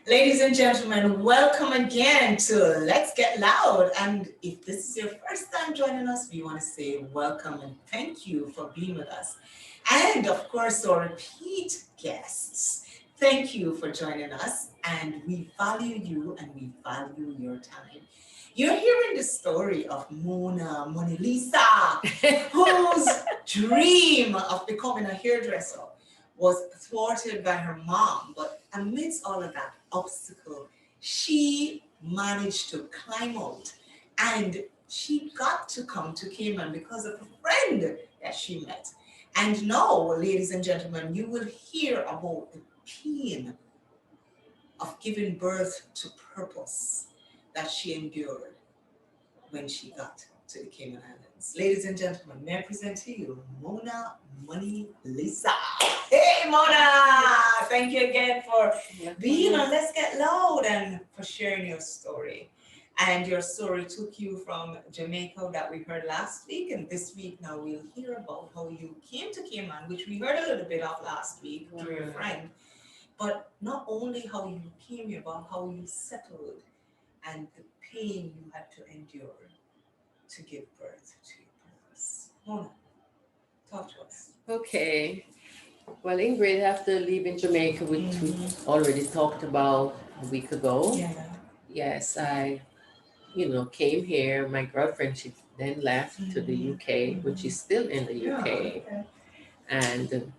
Ladies and gentlemen, welcome again to Let's Get Loud. And if this is your first time joining us, we want to say welcome and thank you for being with us. And of course, our repeat guests, thank you for joining us. And we value you and we value your time. You're hearing the story of Mona Lisa, whose dream of becoming a hairdresser was thwarted by her mom. But amidst all of that obstacle, she managed to climb out and she got to come to Cayman because of a friend that she met. And now, ladies and gentlemen, you will hear about the pain of giving birth to purpose that she endured when she got to the Cayman Islands. Ladies and gentlemen, may I present to you Mona Money Lisa. Hey Mona! Thank you again for being on Let's Get Loud and for sharing your story. And your story took you from Jamaica that we heard last week, and this week now we'll hear about how you came to Cayman, which we heard a little bit of last week through your friend. But not only how you came here, but how you settled and the pain you had to endure to give birth to your purpose. Mona, talk to us. Okay. Well, Ingrid, after leaving Jamaica, which we already talked about a week ago, Yeah. yes, I came here. My girlfriend, she then left to the UK, which is still in the Yeah. UK. Okay. And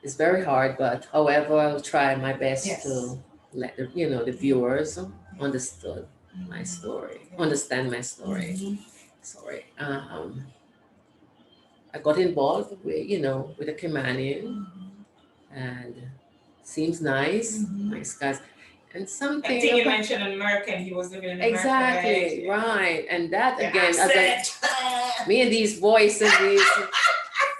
it's very hard, but however, I'll try my best Yes. to let the viewers understood my story, understand my story. Sorry. I got involved with a Caymanian, and seems nice, nice guys, and I something think you about mentioned an American. He was living in America, exactly right? right, and that The again, accent. me and these voices, these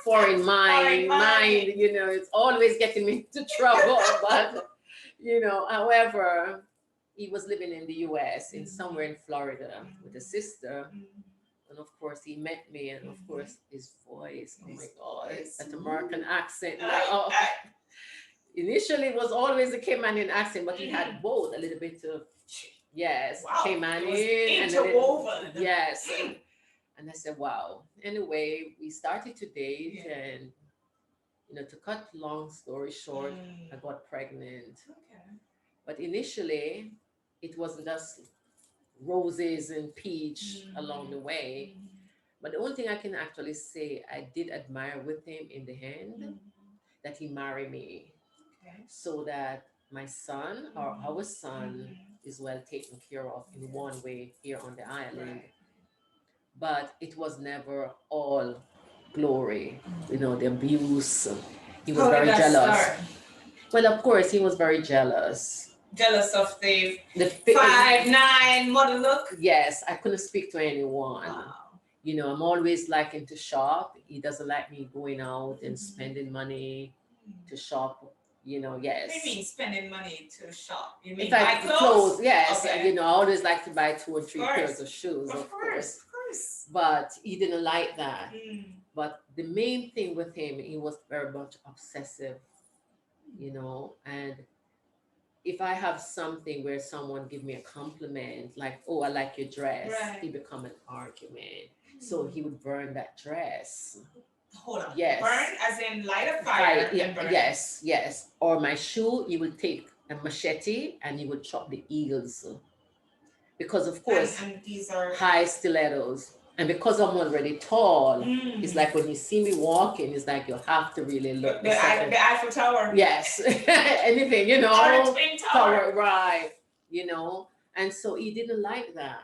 foreign mind, mind. it's always getting me into trouble. But however, he was living in the U.S. in somewhere in Florida with a sister. And of course, he met me, and of course, his voice. Oh my God, that American accent. Now, initially, it was always a Caymanian accent, but he had both a little bit of yes, Wow. Caymanian and a Interwoven. yes. And I said, wow. Anyway, we started to date, and to cut long story short, I got pregnant. Okay. But initially, it wasn't just roses and peach along the way. But the only thing I can actually say I did admire with him in the end that he married me Okay. so that my son or our son is well taken care of in one way here on the island. But it was never all glory, the abuse. He was How did very that jealous. start? Well, of course, he was very jealous. Jealous of the The 5'9" model look? Yes, I couldn't speak to anyone. Wow. I'm always liking to shop. He doesn't like me going out and spending money to shop. Yes. What do you mean spending money to shop? You In mean buy fact, clothes? yes. Okay. I always like to buy 2 or 3 Of pairs course. of shoes, Of course. Of course. But he didn't like that. But the main thing with him, he was very much obsessive, and if I have something where someone give me a compliment, like, oh, I like your dress, Right. it become an argument. So he would burn that dress. Hold on. Yes. Burn as in light a fire and burn. Yes, yes. Or my shoe, he would take a machete and he would chop the heels. Because of course, And these are high stilettos. And because I'm already tall, it's like when you see me walking, it's like you have to really look. the Eiffel Tower. Yes. Anything, Or the Twin Tower. Right. And so he didn't like that.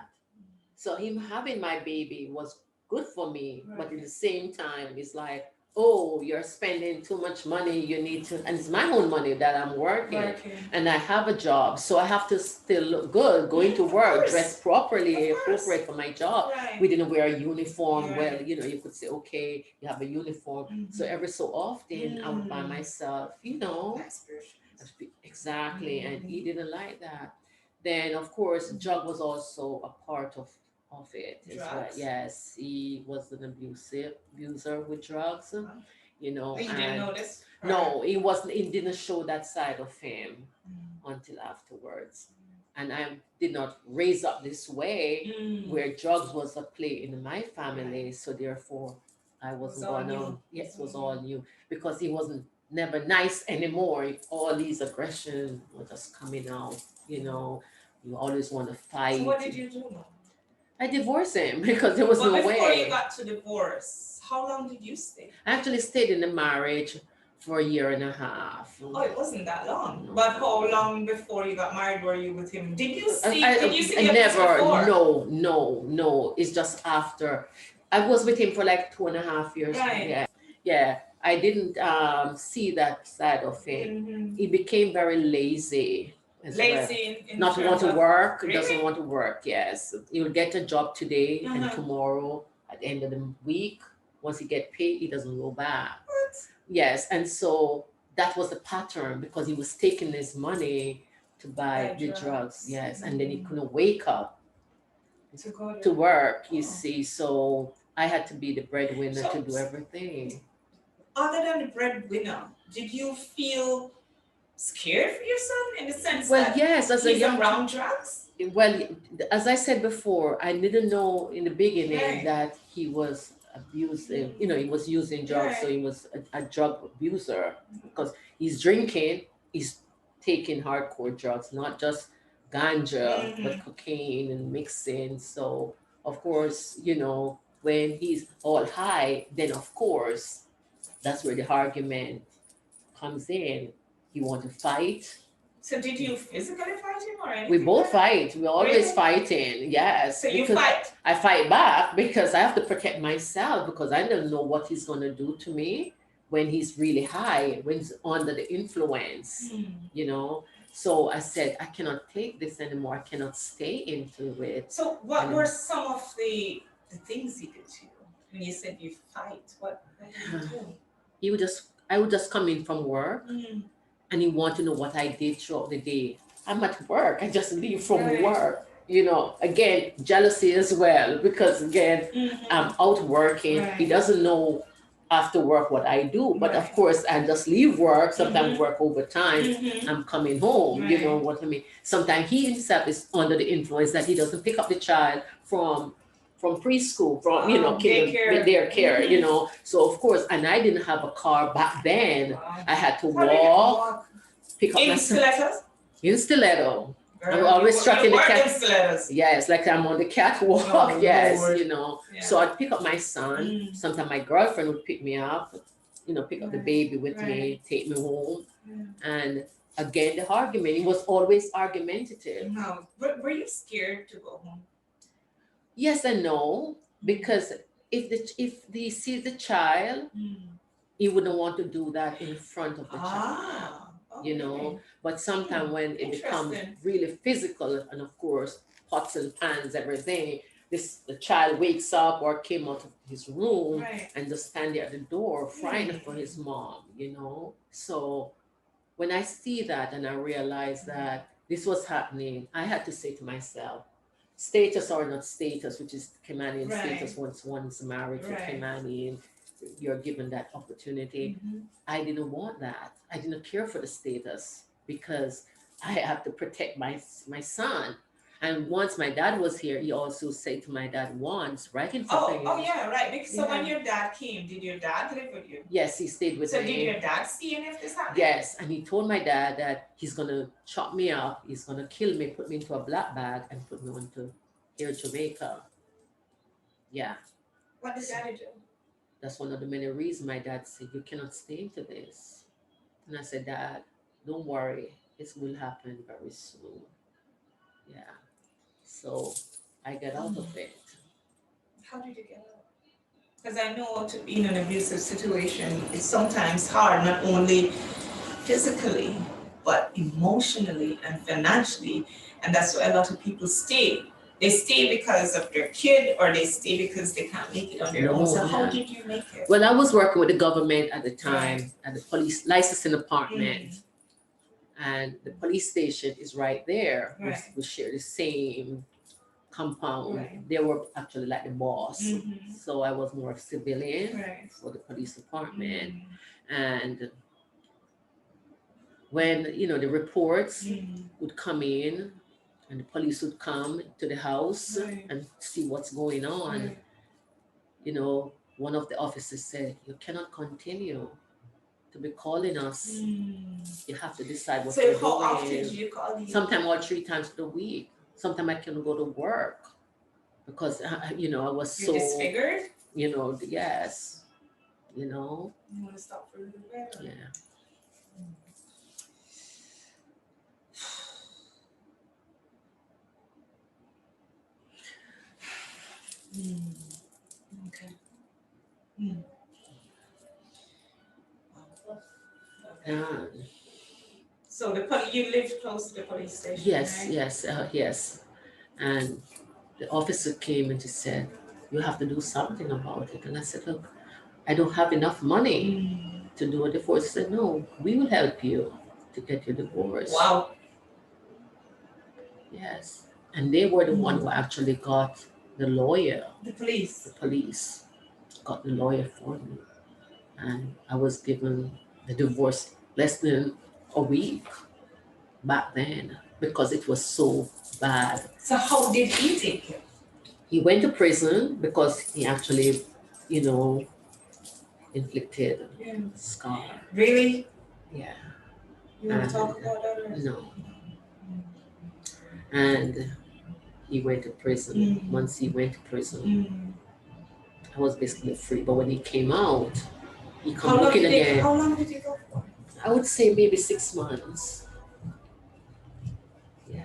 So him having my baby was good for me, but at the same time, it's like, oh, you're spending too much money. You need to, and it's my own money that I'm working, and I have a job, so I have to still look good, going to work, dress properly, appropriate for my job. Right. We didn't wear a uniform. Right. Well, you could say, okay, you have a uniform. So every so often, I would buy myself, exactly, and he didn't like that. Then, of course, drug was also a part of it as well. Drugs. Yes, he was an abuser with drugs. You didn't And notice? no, he wasn't. He didn't show that side of him. until afterwards. And I did not raise up this way Mm. where drugs was a play in my family. So therefore, I was wasn't all going new. on. Yes, It it was was all new because he wasn't never nice anymore. All these aggression were just coming out. You always want to fight. So what did you do? I divorced him because there was But no before way. you got to divorce, how long did you stay? I actually stayed in the marriage for a year and a half. Oh, it wasn't that long. No. But how long before you got married were you with him? Did you see? I Did you see him never. before? No. It's just after. I was with him for like 2.5 years. Right. Yeah. I didn't see that side of him. Mhm. He became very lazy as well. Lazy in Not terms want to of- work. Really? Doesn't want to work. Yes, he'll get a job today and Uh-huh. tomorrow at the end of the week. Once he get paid, he doesn't go back. What? Yes, and so that was the pattern because he was taking his money to buy Buy the drugs. drugs. Yes, and then he Mhm. couldn't wake up To go to work. You Oh. see, so I had to be the breadwinner So- to do everything. Other than the breadwinner, did you feel scared for your son in the sense Well, that yes, as a he's young around drugs? well, as I said before, I didn't know in the beginning Right. that he was abusive. He was using drugs, so he was a drug abuser because he's drinking, he's taking hardcore drugs, not just ganja, but cocaine and mixing. So, of course, when he's all high, then of course, that's where the argument comes in. You want to fight. So did you physically fight him or anything? We both like fight. We're always Really? fighting. Yes. So you because fight? I fight back because I have to protect myself because I don't know what he's gonna do to me when he's really high, when he's under the influence, So I said, I cannot take this anymore. I cannot stay into it. So what were some of the things he did to you? When you said you fight, what did you do? I would just come in from work and he want to know what I did throughout the day. I'm at work. I just leave from Right. work. Again, jealousy as well, because again, I'm out working. He Right. doesn't know after work what I do. But of Right. course, I just leave work, sometimes work overtime. Mhm. I'm coming home, you know Right. what I mean? Sometimes he himself is under the influence that he doesn't pick up the child from preschool, from Daycare. daycare, Mhm. So of course, and I didn't have a car back then. Wow. I had to How did you walk, pick up my In son stilettos? in stiletto. Girl, always you struck in the work cat- in stilettos. Yes, like I'm on the catwalk. Oh, Yes, Lord. Yeah. So I'd pick up my son. Mm. Sometimes my girlfriend would pick me up, pick up the Right, baby with me, right. take me home. Yeah. And again, the argument, it was always argumentative. No. Were you scared to go home? Yes and no, because if they see the child, he wouldn't want to do that in front of the child. Okay. But sometimes when it becomes Interesting. really physical, and of course, pots and pans, everything, the child wakes up or came out of his room Right. and just stand there at the door, frightened for his mom. So when I see that and I realize that this was happening, I had to say to myself, status or not status, which is Kemanian Right. status once one's married to Right. Kemanian, you're given that opportunity. Mhm. I didn't want that. I didn't care for the status because I have to protect my son. And once my dad was here, he also said to my dad once, right in front of him. Oh yeah, right. Because so when Yeah. your dad came, did your dad live with you? Yes, he stayed with So me. did your dad see any of this happening? Yes, and he told my dad that he's gonna chop me up, he's gonna kill me, put me into a black bag, and put me onto Air Jamaica. Yeah, What did daddy do? that's one of the many reasons my dad said you cannot stay into this. And I said, Dad, don't worry, this will happen very soon. Yeah. So I got out of it. How did you get out? Because I know to be in an abusive situation is sometimes hard, not only physically, but emotionally and financially. And that's why a lot of people stay. They stay because of their kid or they stay because they can't make it on their own. So how Yeah. did you make it? Well, I was working with the government at the time at the police licensing department. And the police station is right there. Right. We share the same compound. Right. They were actually like the boss. Mhm. So I was more of civilian Right. for the police department. And when the reports Mm. would come in and the police would come to the house Right. and see what's going on, Right. one of the officers said, "You cannot continue to be calling us. Mm. You have to decide what So you're how often do doing." you call the Sometimes all 3 times a week. Sometimes I can go to work because I was You're so, disfigured? yes, you know, You want to stop for a little bit? Or? yeah. Mm. Okay. Mm. Um, So you lived close to the police station, yes, right? yes, yes. And the officer came and just said, "You have to do something about it." And I said, "Look, I don't have enough money Mm. to do a divorce." He said, "No, we will help you to get your divorce." Wow. Yes. And they were the one Mm. who actually got the lawyer, The the police. police got the lawyer for me. And I was given the divorce less than a week back then because it was so bad. So how did he take it? He went to prison because he actually, you know, inflicted Yeah. scar. Really? Yeah. You want And to talk about that? Or? no. And he went to prison. Mm. Once he went to prison, Mm. I was basically free. But when he came out, he How come long looking did they? again. How long did you go for? I would say maybe 6 months. Yeah.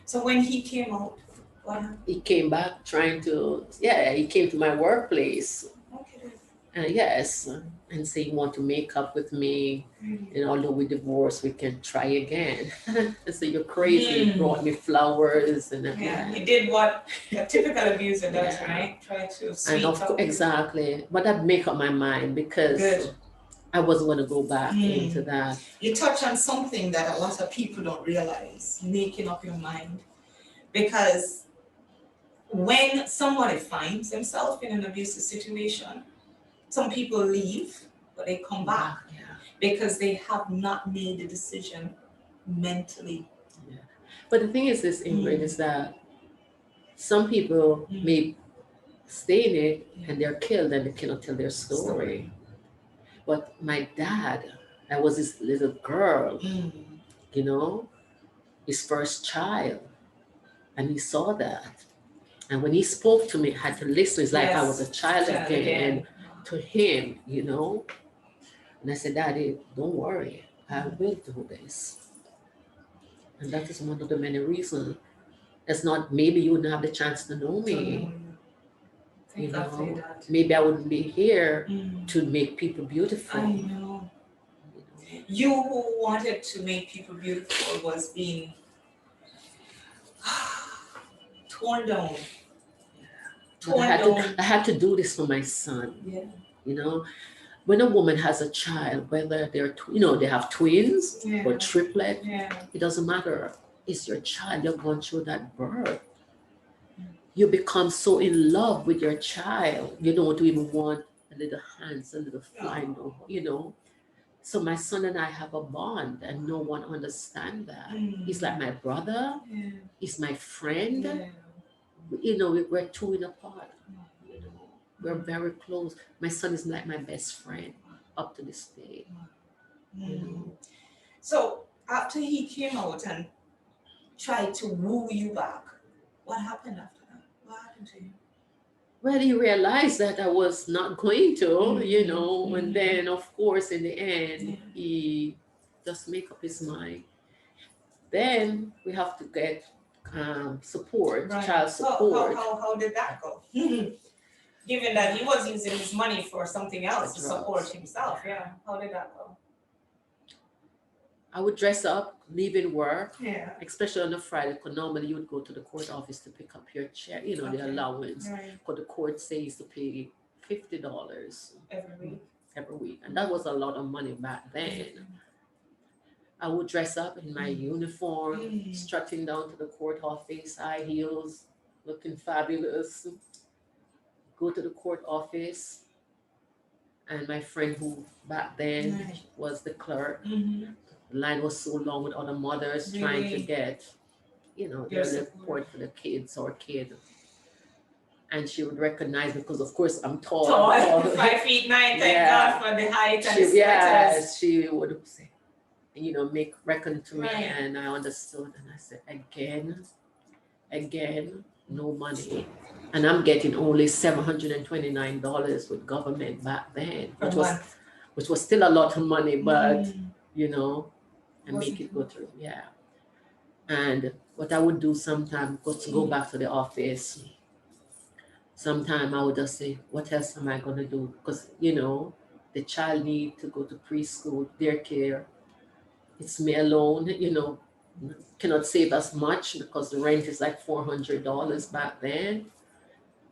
So when he came out, what happened? He came back trying to, yeah, he came to my workplace. Okay. Yes, and say he want to make up with me. Really? And although we divorced, we can try again. I said, "You're crazy." He Mm. brought me flowers and Yeah, he did what a typical abuser does, Yeah. right? Try to And sweet talk you. exactly. But I'd make up my mind because Good. I wasn't going to go back into that. You touch on something that a lot of people don't realize, making up your mind. Because when somebody finds themselves in an abusive situation, some people leave, but they come back Yeah. because they have not made the decision mentally. But the thing is this, Ingrid, is that some people may stay in it and they're killed and they cannot tell their story. But my dad, that was his little girl, his first child, and he saw that. And when he spoke to me, I had to listen. It's like I was a child again to him, And I said, "Daddy, don't worry. I will do this." And that is one of the many reasons. It's not maybe you wouldn't have the chance to know me. Maybe I wouldn't be here to make people beautiful. I know. You who wanted to make people beautiful was being torn down. I had to do this for my son. Yeah. When a woman has a child, whether they're they have twins or triplet, it doesn't matter. It's your child. You're going through that birth. You become so in love with your child. You don't even want a little hands, a little flying, So my son and I have a bond, and no one understands that. He's like my brother. He's my friend. We're two in a part. We're very close. My son is like my best friend up to this day. So after he came out and tried to woo you back, what happened after that? What happened to you? Well, he realized that I was not going to, and then, of course, in the end, he just make up his mind. Then we have to get support, child support. How did that go? Given that he was using his money for something else to support himself, how did that go? I would dress up, leaving work, especially on a Friday, because normally you would go to the court office to pick up your check, the allowance. Because the court says to pay $50 every week. And that was a lot of money back then. I would dress up in my uniform, strutting down to the court office, high heels, looking fabulous. Go to the court office, and my friend who back then was the clerk The line was so long with other mothers trying to Really? get, Your their support. report for the kids or kid. And she would recognize me because, of course, I'm tall. Tall, 5'9", thank God Yeah. for the height and the Yeah, sweaters. she would say, make reckon to me, Right. and I understood, and I said, again, no money. And I'm getting only $729 with government back then, Per month. which was still a lot of money, but Mm. and make Wasn't it go through. Yeah. And what I would do sometimes was to go back to the office. Sometime I would just say, what else am I gonna do? Because the child need to go to preschool, daycare. It's me alone, cannot save as much because the rent is like $400 back then.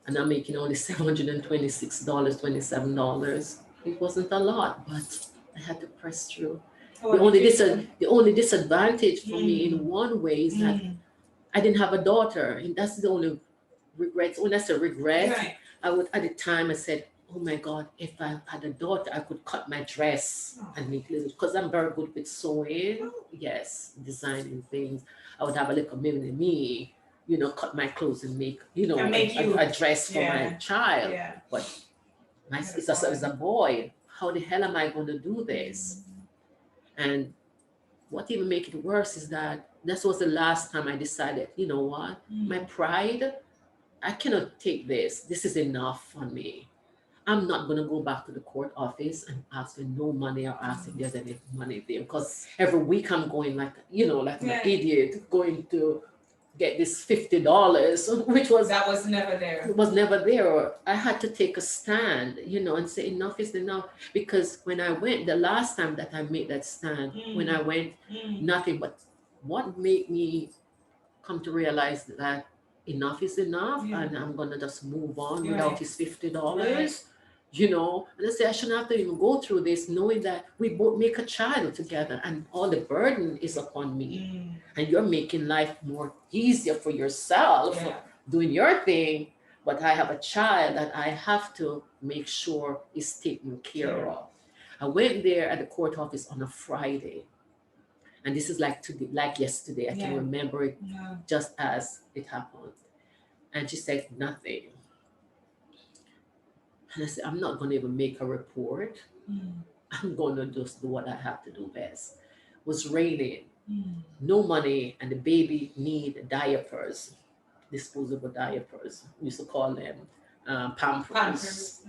And I'm making only $726, $27. It wasn't a lot, but I had to press through. Oh, you did. The only disadvantage for me in one way is that Mm. I didn't have a daughter, and that's the only regret. When I say regret, Right. I would at the time I said, "Oh my God, if I had a daughter, I could cut my dress Oh. and make little." Because I'm very good with sewing, yes, designing things. I would have a little mini me, cut my clothes and make, And make you. a dress for my Yeah. child. Yeah. But my Had a sister is boy. a boy. How the hell am I going to do this? And what even make it worse is that this was the last time I decided, you know what, my pride, I cannot take this. This is enough for me. I'm not going to go back to the court office and ask for no money or ask if there's any money there because every week I'm going like, like an Yeah. idiot going to get this $50, which was That was never there. it was never there. Or I had to take a stand, and say enough is enough. Because when I went, the last time that I made that stand, when I went, nothing but what made me come to realize that enough is enough, Yeah. and I'm gonna just move on Right. without his $50. And I say I shouldn't have to even go through this, knowing that we both make a child together, and all the burden is upon me, and you're making life more easier for yourself, Yeah. doing your thing, but I have a child that I have to make sure is taken care Yeah. of. I went there at the court office on a Friday, and this is like today, like yesterday. I can Yeah. remember it Yeah. just as it happened. And she said nothing. And I said, I'm not going to even make a report. I'm going to just do what I have to do best. It was raining, no money, and the baby need diapers, disposable diapers. We used to call them Pampers. Pampers.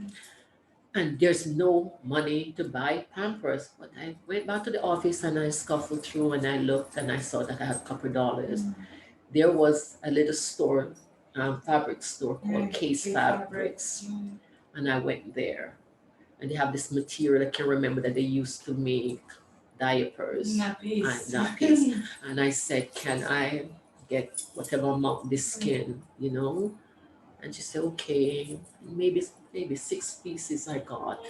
And there's no money to buy Pampers. But I went back to the office and I scuffled through and I looked and I saw that I had a couple of dollars. There was a little store, fabric store called Case Fabrics. And I went there. And they have this material, I can remember that they used to make diapers. Nappies. And I said, can I get whatever amount this skin, And she said, okay, maybe 6 pieces I got.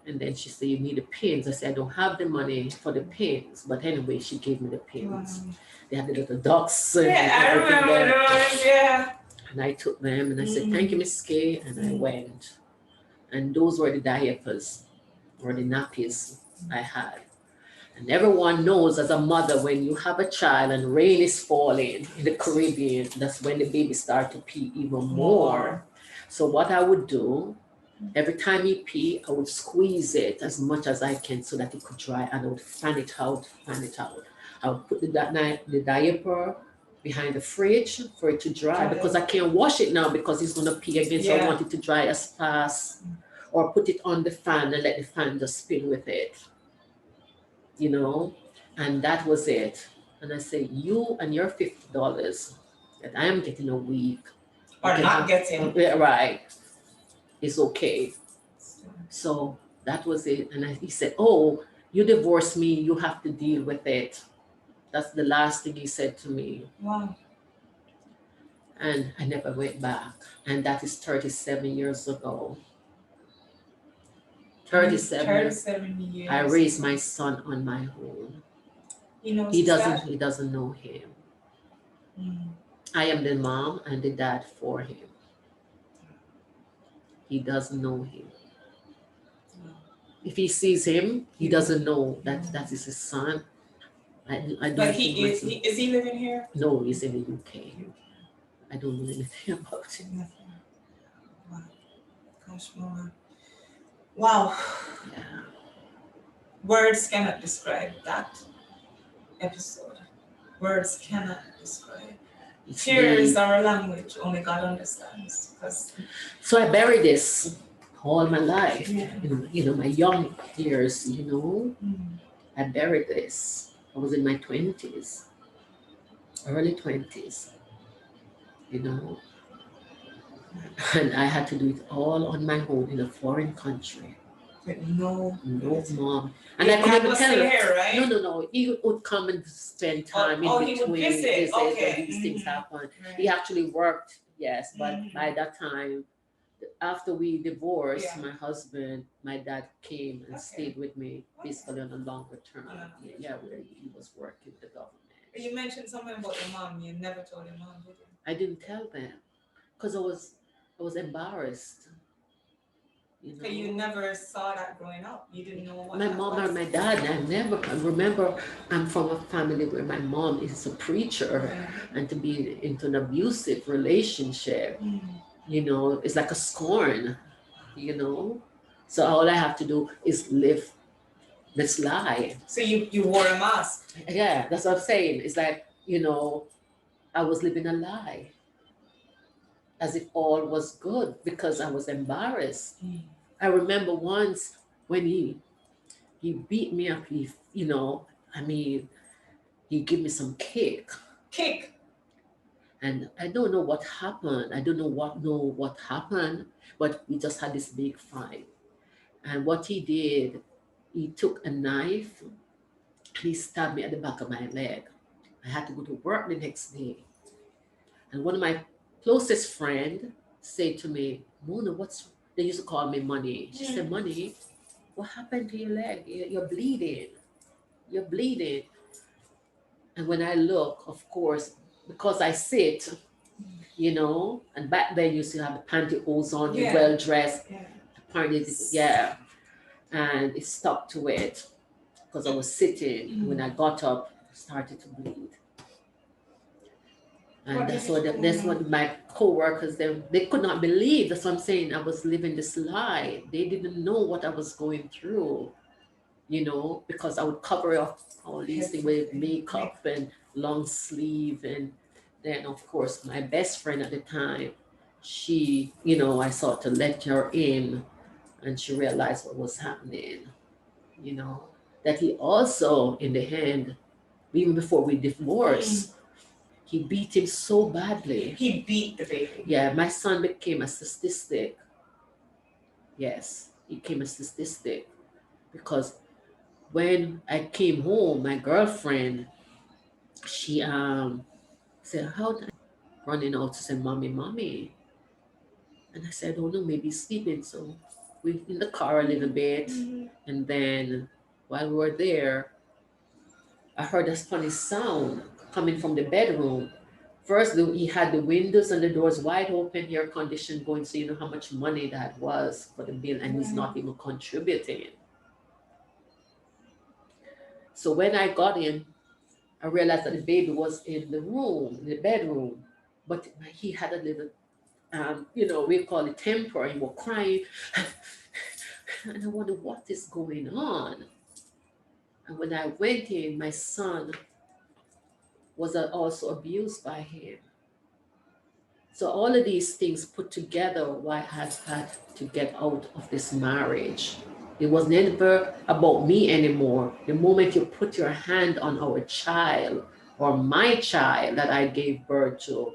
And then she said, you need the pins. I said, I don't have the money for the pins. But anyway, she gave me the pins. They had the little ducks. And I remember those, yeah. And I took them and I said, thank you, Miss Kay. And I went. And those were the diapers or the nappies I had. And everyone knows as a mother, when you have a child and rain is falling in the Caribbean, that's when the baby starts to pee even more. So what I would do, every time he pee, I would squeeze it as much as I can so that it could dry, and I would fan it out. I would put the diaper behind the fridge for it to dry because I can't wash it now because he's gonna pee again. So I want it to dry as fast, or put it on the fan and let the fan just spin with it. And that was it. And I say, you and your $50 that I am getting a week, or not getting, right, is okay. So that was it. And he said, oh, you divorced me, you have to deal with it. That's the last thing he said to me. Wow. And I never went back. And that is 37 years ago. 37 years. I raised my son on my own. He doesn't know him. I am the mom and the dad for him. He doesn't know him. If he sees him, he doesn't know that is his son. I But don't think my son. is he living here? No, he's in the UK. I don't know anything about him. Nothing. Wow. Gosh, Mama. Wow. Yeah. Words cannot describe that episode. Words cannot describe. It's Tears really. are a language only God understands. So I buried this all my life. Yeah. My young years, Mm. I buried this. I was in my 20s, early 20s, you know, and I had to do it all on my own in a foreign country. With no Mom. And Your I could dad never was tell still her. here, right? No. He would come and spend time Oh, in he would between visit. visits Okay. when these things happen. Right. He actually worked, yes, but Mhm. by that time, after we divorced, Yeah. my husband, my dad came and Okay. stayed with me basically on a longer term. On a- Yeah, where he was working with the government. You mentioned something about your mom. You never told your mom, did you? I didn't tell them because I was embarrassed. So you never saw that growing up. You didn't know what My that mom was. or my dad, I remember I'm from a family where my mom is a preacher, and to be into an abusive relationship, it's like a scorn, So all I have to do is live this lie. So you wore a mask. Yeah, that's what I'm saying. It's like, I was living a lie as if all was good because I was embarrassed. I remember once when he beat me up, he gave me some cake. Kick. And I don't know what happened. I don't know what happened, but we just had this big fight. And what he did, he took a knife and he stabbed me at the back of my leg. I had to go to work the next day. And one of my closest friend said to me, Mona, they used to call me Money. She said, Money, what happened to your leg? You're bleeding. You're bleeding. And when I look, of course, because I sit, and back then you used to have the pantyhose on, you're well dressed. Apparently, yeah. And it stuck to it because I was sitting. And when I got up, I started to bleed. And that's what my co-workers, they could not believe. That's what I'm saying. I was living this lie. They didn't know what I was going through, because I would cover up all these things with makeup and long sleeve. And then, of course, my best friend at the time, she, I sought to let her in and she realized what was happening, that he also, in the end, even before we divorced, he beat him so badly. He beat the baby. Yeah, my son became a statistic. Yes, he became a statistic because when I came home, my girlfriend, she said, "How did I running out to say, mommy?" And I said, "Oh no, maybe he's sleeping." So we in the car a little bit, and then while we were there, I heard a funny sound coming from the bedroom. First, he had the windows and the doors wide open, air conditioned going, so you know how much money that was for the bill, and he's not even contributing. So when I got in, I realized that the baby was in the room, in the bedroom, but he had a little, we call it temper. He was crying, and I wonder what is going on. And when I went in, my son was also abused by him. So all of these things put together, why I had to get out of this marriage. It was never about me anymore. The moment you put your hand on our child or my child that I gave birth to,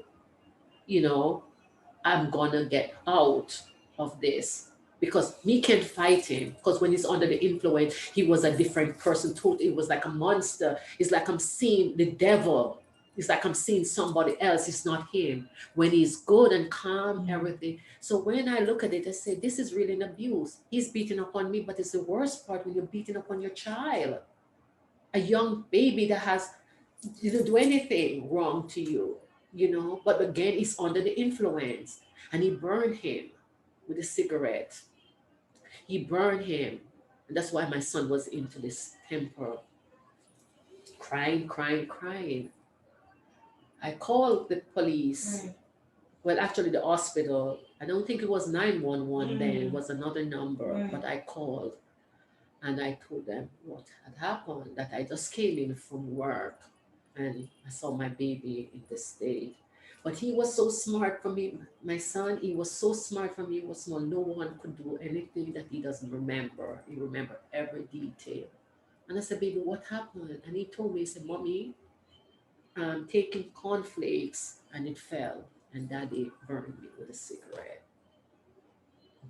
I'm gonna get out of this because me can't fight him because when he's under the influence, he was a different person. Totally, it was like a monster. It's like I'm seeing the devil. It's like I'm seeing somebody else. It's not him. When he's good and calm, everything. So when I look at it, I say, this is really an abuse. He's beating up on me, but it's the worst part when you're beating up on your child. A young baby that didn't do anything wrong to you, but again, he's under the influence. And he burned him with a cigarette. He burned him. And that's why my son was into this temper crying, crying, crying. I called the police. Right. Well, actually, the hospital. I don't think it was 911 then. It Mm. was another number, Right. but I called and I told them what had happened. That I just came in from work and I saw my baby in the state. But he was so smart for me, my son. He was so smart for me. He was small. No one could do anything that he doesn't remember. He remembered every detail. And I said, baby, what happened? And he told me, he said, mommy, I'm taking cornflakes and it fell. And daddy burned me with a cigarette.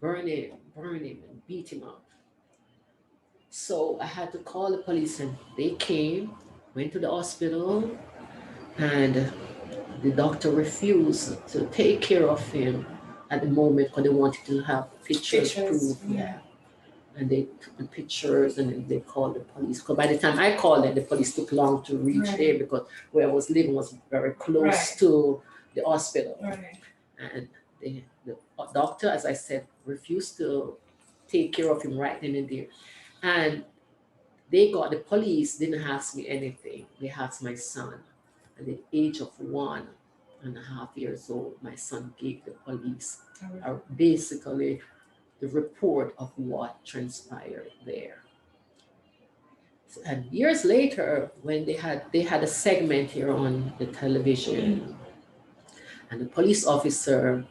Burn him, and beat him up. So I had to call the police and they came, went to the hospital, and the doctor refused to take care of him at the moment because they wanted to have pictures Pictures, proof. Yeah. And they took the pictures and then they called the police. Because by the time I called them, the police took long to reach Right. there because where I was living was very close Right. to the hospital. Right. And the doctor, as I said, refused to take care of him right then and there. And the police didn't ask me anything. They asked my son. At the age of 1.5 years old, my son gave the police basically the report of what transpired there. And years later, when they had a segment here on the television, and the police officer,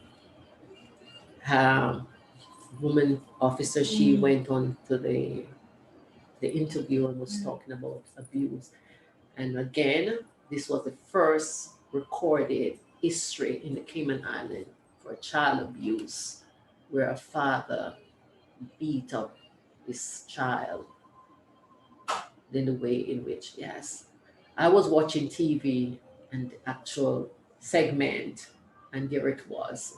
woman officer, she went on to the interview and was talking about abuse. And again, this was the first recorded history in the Cayman Island for child abuse, where a father beat up his child in the way in which, yes. I was watching TV and the actual segment, and there it was.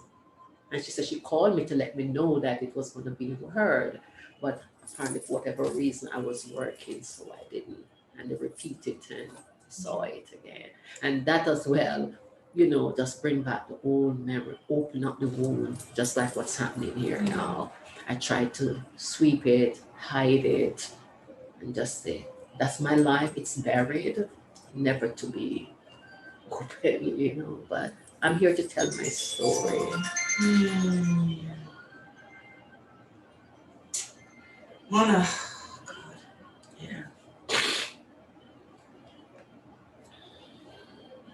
And she said she called me to let me know that it was going to be heard. But apparently, for whatever reason, I was working, so I didn't. And they repeated and saw it again. And that as well, just bring back the old memory, open up the wound, just like what's happening here now. I try to sweep it, hide it, and just say, that's my life, it's buried, never to be open, but I'm here to tell my story. Mona. Yeah.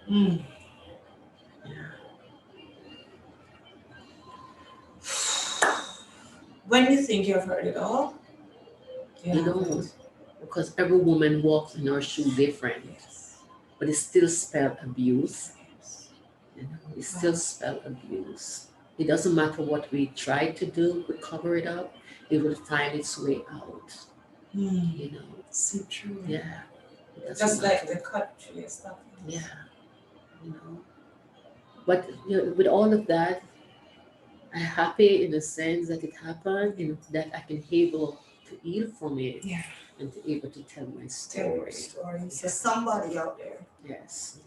Yeah. When you think you've heard it all, You don't, because every woman walks in her shoe different, but it still spell abuse. It still spell abuse. It doesn't matter what we try to do to cover it up, it will find its way out. So true. Yeah. Just like the country stuff. Yeah. But with all of that, I'm happy in the sense that it happened, that I can able to heal from it. Yeah. And to able to tell my story. Tell your story. So somebody out there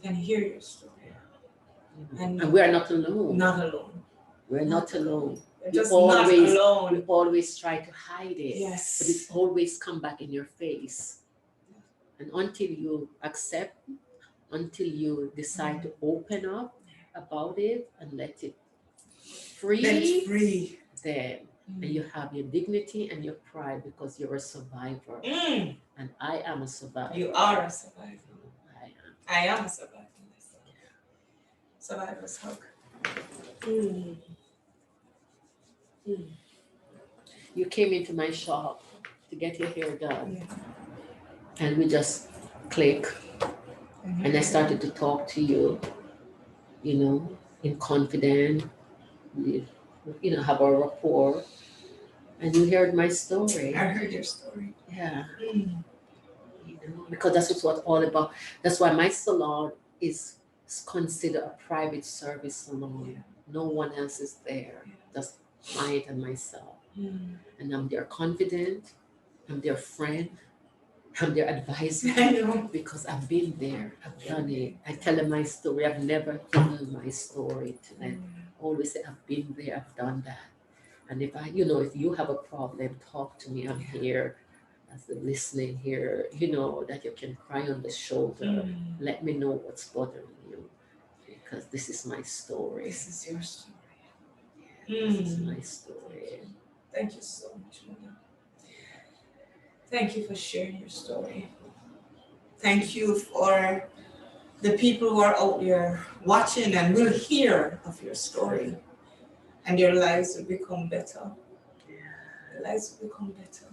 can hear your story. And we are not alone. Not alone. We're not alone. Just not alone. We always try to hide it. Yes. But it always come back in your face. And until you accept, until you decide to open up about it and let it free, then and you have your dignity and your pride because you're a survivor. And I am a survivor. You are a survivor. I am a survivor. Survivor's hug. You came into my shop to get your hair done. And we just click. And I started to talk to you, in confidence. We, have a rapport. And you heard my story. I heard your story. Yeah. Because that's what it's all about. That's why my salon is considered a private service salon. No one else is there. Just client and myself. And I'm their confidant. I'm their friend. I'm their advisor. I know. Because I've been there. I've done it. I tell them my story. I've never hidden my story to them. Always say, I've been there. I've done that. And if if you have a problem, talk to me. I'm here. as the listening here, that you can cry on the shoulder. Mm. Let me know what's bothering you, because this is my story. This is your story. This is my story. Thank you so much, Mona. Thank you for sharing your story. Thank you for the people who are out there watching and will hear of your story, and their lives will become better. Their lives will become better.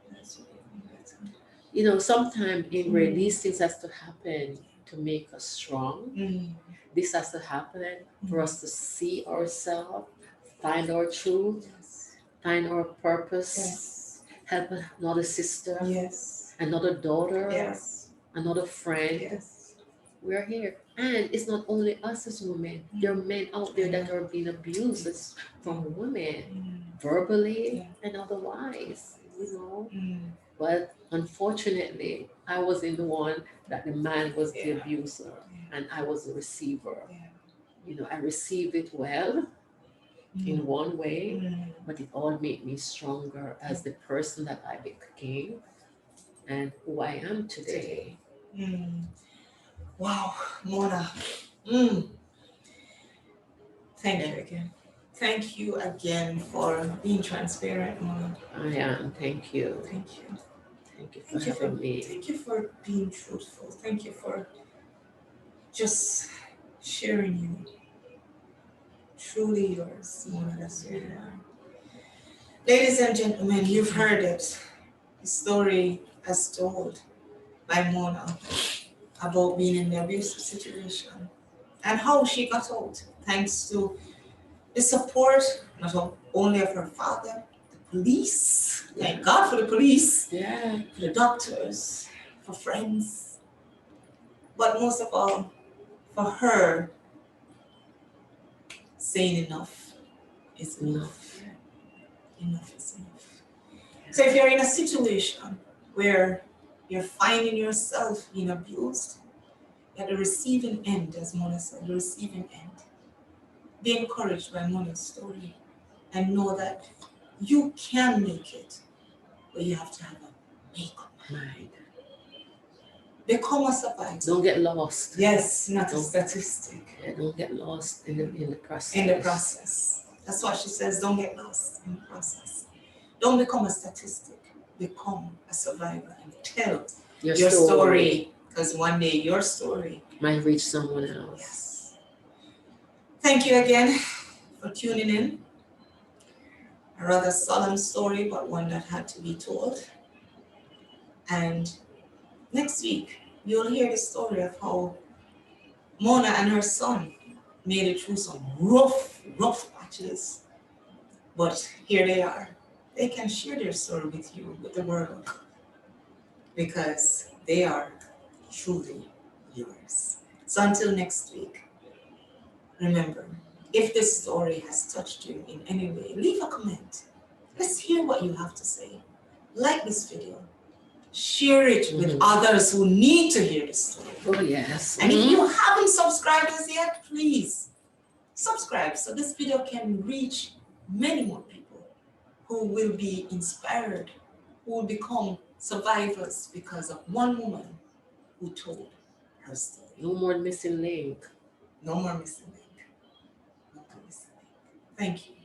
Their lives will become better. Sometimes in these things has to happen to make us strong. Mm. This has to happen for us to see ourselves, find our truth, Yes. find our purpose, Yes. help another sister, Yes. another daughter, Yes. another friend. Yes. We're here. And it's not only us as women. There are men out there that are being abused from women, verbally and otherwise, Mm. But unfortunately, I was in the one that the man was the abuser and I was the receiver. I received it well in one way, but it all made me stronger as the person that I became and who I am today. Wow, Mona. Thank you again. Thank you again for being transparent, Mona. I am. Thank you. Thank you. Thank you for having me. Thank you for being truthful. Thank you for just sharing you. Truly yours, Mona. That's who you are. Ladies and gentlemen, you've heard it. The story as told by Mona about being in the abusive situation and how she got out thanks to the support not only of her father, the police, thank God for the police, for the doctors, for friends, but most of all, for her saying enough is enough. Enough is enough. So if you're in a situation where you're finding yourself being abused, at the receiving end, as Mona said, the receiving end, be encouraged by Mona's story and know that you can make it, but you have to have a make-up mind. Become a survivor. Don't get lost. Yes, not a statistic. Yeah, don't get lost in the process. In the process. That's what she says, don't get lost in the process. Don't become a statistic. Become a survivor and tell your story. Because one day your story might reach someone else. Yes. Thank you again for tuning in. A rather solemn story, but one that had to be told. And next week, you'll hear the story of how Mona and her son made it through some rough patches. But here they are. They can share their story with you, with the world, because they are truly yours. So until next week, remember, if this story has touched you in any way, leave a comment. Let's hear what you have to say. Like this video. Share it with others who need to hear the story. Oh, yes. And if you haven't subscribed us yet, please subscribe so this video can reach many more people who will be inspired, who will become survivors because of one woman who told her story. No more missing link. No more missing link. No more missing link. Thank you.